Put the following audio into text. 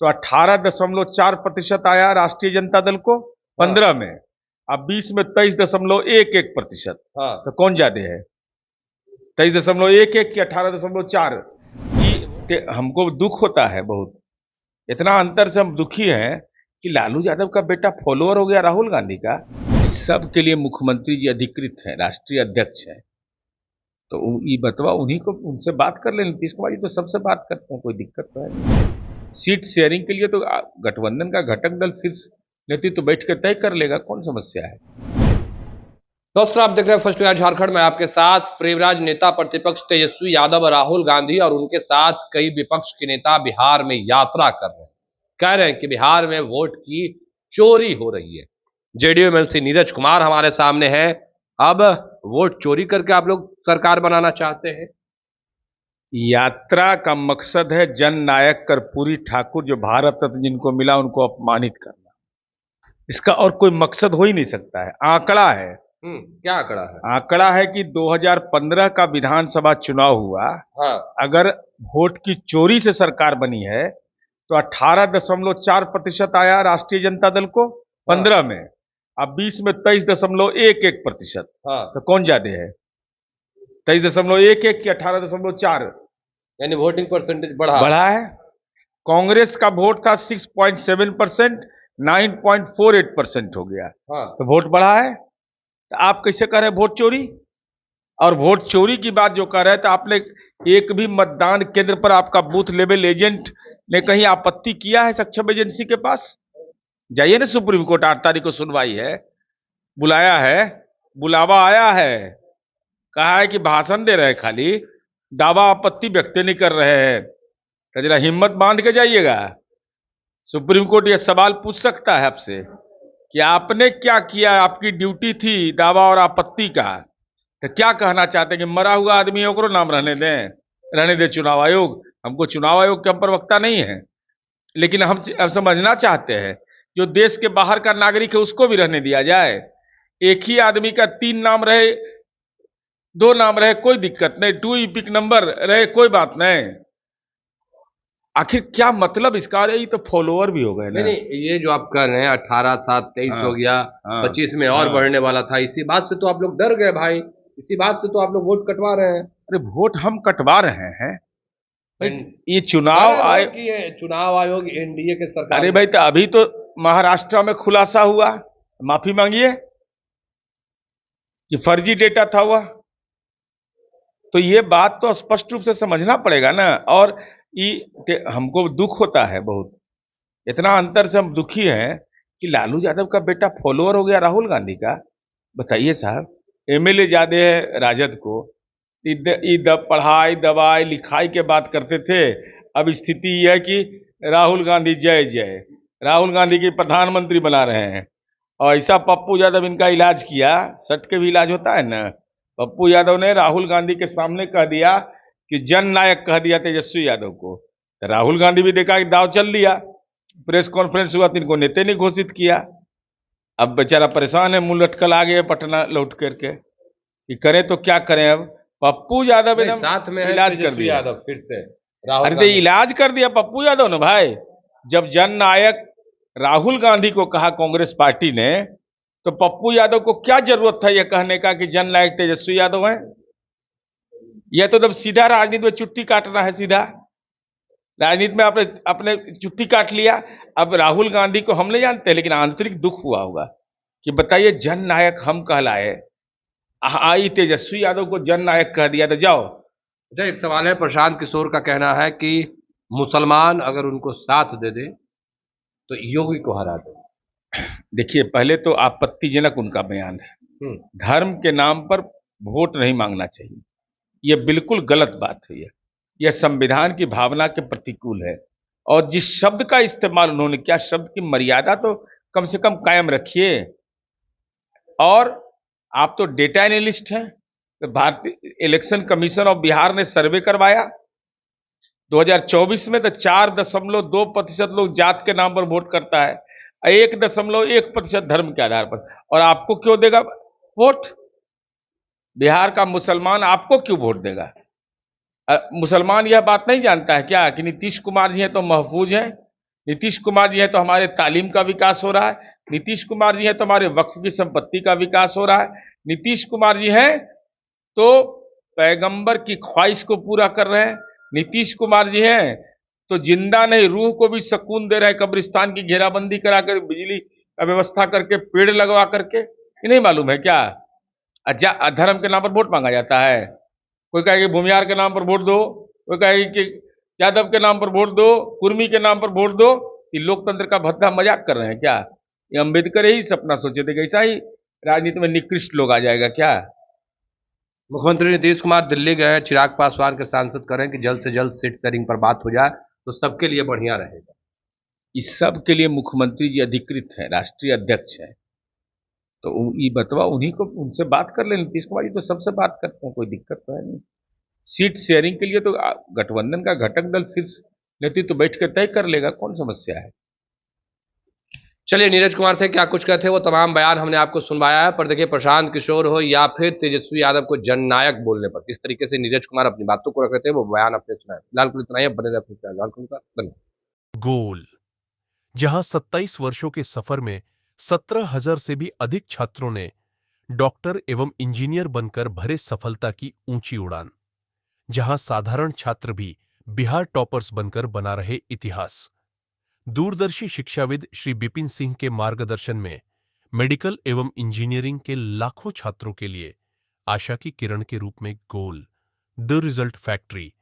तो 18.4% आया राष्ट्रीय जनता दल को 15 में। अब 20 में 23.11%। हाँ। तो कौन ज्यादा है, 23.11 कि 18.4? हमको दुख होता है बहुत, इतना अंतर से हम दुखी हैं कि लालू यादव का बेटा फॉलोअर हो गया राहुल गांधी का। इस सब के लिए मुख्यमंत्री जी अधिकृत हैं, राष्ट्रीय अध्यक्ष हैं, तो ये बतवा उन्हीं को, उनसे बात कर ले। नीतीश कुमार जी तो सबसे बात करते हैं, कोई दिक्कत तो है। सीट शेयरिंग के लिए तो गठबंधन का घटक दल शीर्ष नेतृत्व बैठ कर तय कर लेगा, कौन समस्या है। दोस्तों, आप देख रहे हैं फर्स्ट न्यूज झारखंड में। आपके साथ प्रेमराज नेता प्रतिपक्ष तेजस्वी यादव, राहुल गांधी और उनके साथ कई विपक्ष के नेता बिहार में यात्रा कर रहे हैं। कह रहे हैं कि बिहार में वोट की चोरी हो रही है। जेडीयू एमएलसी नीरज कुमार हमारे सामने है। अब वोट चोरी करके आप लोग सरकार बनाना चाहते हैं? यात्रा का मकसद है जननायक कर्पूरी ठाकुर जो भारत रत्न जिनको मिला उनको अपमानित करना। इसका और कोई मकसद हो ही नहीं सकता है। आंकड़ा है। क्या आंकड़ा है? आंकड़ा है कि 2015 का विधानसभा चुनाव हुआ। हाँ। अगर वोट की चोरी से सरकार बनी है तो 18.4% आया राष्ट्रीय जनता दल को 15 में। अब 20 में 23.11%। हाँ। तो कौन ज्यादा है, 23.11 कि 18.4? यानी वोटिंग परसेंटेज बढ़ा है। कांग्रेस का वोट था 6.7%, 9.48% हो गया। हाँ। तो वोट बढ़ा है। तो आप कैसे कह रहे हैं वोट चोरी? और वोट चोरी की बात जो कर रहे हैं, तो आपने एक भी मतदान केंद्र पर आपका बूथ लेवल एजेंट ने कहीं आपत्ति किया है सक्षम एजेंसी के पास? जाइए ना, सुप्रीम कोर्ट 8 तारीख को सुनवाई है, बुलाया है, बुलावा आया है, कहा है कि भाषण दे रहे हैं, खाली दावा आपत्ति व्यक्त नहीं कर रहे हैं। तो जरा हिम्मत बांध के जाइएगा। सुप्रीम कोर्ट यह सवाल पूछ सकता है आपसे कि आपने क्या किया, आपकी ड्यूटी थी दावा और आपत्ति का। तो क्या कहना चाहते हैं कि मरा हुआ आदमी है, नाम रहने दें, रहने दे चुनाव आयोग। हमको चुनाव आयोग के हम प्रवक्ता नहीं है, लेकिन हम समझना चाहते हैं जो देश के बाहर का नागरिक है उसको भी रहने दिया जाए। एक ही आदमी का 3 नाम रहे, 2 नाम रहे, कोई दिक्कत नहीं, 2 इपिक नंबर रहे, कोई बात नहीं। आखिर क्या मतलब इसका? ये तो फॉलोअर भी हो गए ना। नहीं, ये जो आप कर रहे हैं 18 7 23 हो गया, 25 में और बढ़ने वाला था। इसी बात से तो आप लोग डर गए भाई, इसी बात से तो आप लोग वोट कटवा रहे हैं। अरे वोट हम कटवा रहे हैं, ये चुनाव आयोग एनडीए के सरकार। अरे भाई, तो अभी तो महाराष्ट्र में खुलासा हुआ, माफी मांगिए कि फर्जी डेटा था हुआ। तो ये बात तो स्पष्ट रूप से समझना पड़ेगा ना। और ये हमको दुख होता है बहुत, इतना अंतर से हम दुखी हैं कि लालू यादव का बेटा फॉलोअर हो गया राहुल गांधी का। बताइए साहब, एमएलए ज्यादा है राजद को, पढ़ाई दवाई लिखाई के बात करते थे। अब स्थिति यह है कि राहुल गांधी जय जय, राहुल गांधी की प्रधानमंत्री बना रहे हैं। और ऐसा पप्पू यादव इनका इलाज किया, सट के भी इलाज होता है ना। पप्पू यादव ने राहुल गांधी के सामने कह दिया कि जन नायक कह दिया तेजस्वी यादव को। तो राहुल गांधी भी देखा कि दाव चल दिया, प्रेस कॉन्फ्रेंस हुआ तो इनको नेता ने घोषित किया। अब बेचारा परेशान है, मुंह लटकल आ गए पटना लौट करके कि करें तो क्या करें। अब पप्पू यादव साथ में इलाज कर दिया, यादव फिर से अरे इलाज कर दिया पप्पू यादव ने भाई। जब जन नायक राहुल गांधी को कहा कांग्रेस पार्टी ने, तो पप्पू यादव को क्या जरूरत था यह कहने का कि जन नायक तेजस्वी यादव है? यह तो जब सीधा राजनीति में चुट्टी काटना है, सीधा राजनीति में आपने अपने चुट्टी काट लिया। अब राहुल गांधी को हम नहीं जानते, लेकिन आंतरिक दुख हुआ होगा कि बताइए जन नायक हम कहलाए, आई तेजस्वी यादव को जन नायक कह दिया। तो जाओ। अच्छा, एक सवाल है, प्रशांत किशोर का कहना है कि मुसलमान अगर उनको साथ दे दे तो योगी को हरा दे। देखिए, पहले तो आपत्तिजनक उनका बयान है। धर्म के नाम पर वोट नहीं मांगना चाहिए, यह बिल्कुल गलत बात है। यह संविधान की भावना के प्रतिकूल है। और जिस शब्द का इस्तेमाल उन्होंने किया, शब्द की मर्यादा तो कम से कम कायम रखिए। और आप तो डेटा एनालिस्ट हैं, तो भारतीय इलेक्शन कमीशन ऑफ बिहार ने सर्वे करवाया 2024 में, तो 4.2% लोग जात के नाम पर वोट करता है, 1.1% धर्म के आधार पर। और आपको क्यों देगा वोट? बिहार का मुसलमान आपको क्यों वोट देगा? मुसलमान यह बात नहीं जानता है क्या कि नीतीश कुमार जी हैं तो महफूज हैं, नीतीश कुमार जी हैं तो हमारे तालीम का विकास हो रहा है, नीतीश कुमार जी हैं तो हमारे वक्फ की संपत्ति का विकास हो रहा है, नीतीश कुमार जी हैं तो पैगंबर की ख्वाहिश को पूरा कर रहे हैं, नीतीश कुमार जी हैं तो जिंदा नहीं रूह को भी सुकून दे रहे हैं, कब्रिस्तान की घेराबंदी कराकर बिजली का व्यवस्था करके पेड़ लगवा करके। ये नहीं मालूम है क्या? धर्म के नाम पर वोट मांगा जाता है। कोई कहेगी भूमियार के नाम पर वोट दो, कोई कहेगी कि यादव के नाम पर वोट दो, कुर्मी के नाम पर वोट दो। ये लोकतंत्र का भद्दा मजाक कर रहे हैं क्या? ये अम्बेडकर ही सपना सोचे थे कि ऐसा ही राजनीति में निकृष्ट लोग आ जाएगा क्या? मुख्यमंत्री नीतीश कुमार दिल्ली गए हैं, चिराग पासवान के सांसद कह रहे हैं कि जल्द से जल्द सीट शेयरिंग पर बात हो जाए तो सबके लिए बढ़िया रहेगा। इस सब के लिए मुख्यमंत्री जी अधिकृत है, राष्ट्रीय अध्यक्ष है, तो ये बतवा उन्हीं को, उनसे बात कर ले। नीतीश कुमार जी तो सबसे बात करते हैं, कोई दिक्कत तो है नहीं। सीट शेयरिंग के लिए तो गठबंधन का घटक दल शीर्ष नेतृत्व बैठ कर तय कर लेगा, कौन समस्या है? चलिए, नीरज कुमार थे, क्या कुछ कहते वो तमाम बयान हमने आपको सुनवाया है। पर देखिए, प्रशांत किशोर हो या फिर तेजस्वी यादव को जननायक बोलने पर किस तरीके से नीरज कुमार अपनी बातों को रख रहे थे, वो बयान आपने सुना है। फिलहाल कुल इतना ही, बने रहे अपने लाल का धन्यवाद। गोल, जहां 27 वर्षों के सफर में 17,000 से भी अधिक छात्रों ने डॉक्टर एवं इंजीनियर बनकर भरे सफलता की ऊंची उड़ान, जहां साधारण छात्र भी बिहार टॉपर्स बनकर बना रहे इतिहास। दूरदर्शी शिक्षाविद श्री बिपिन सिंह के मार्गदर्शन में मेडिकल एवं इंजीनियरिंग के लाखों छात्रों के लिए आशा की किरण के रूप में गोल, द रिजल्ट फैक्ट्री।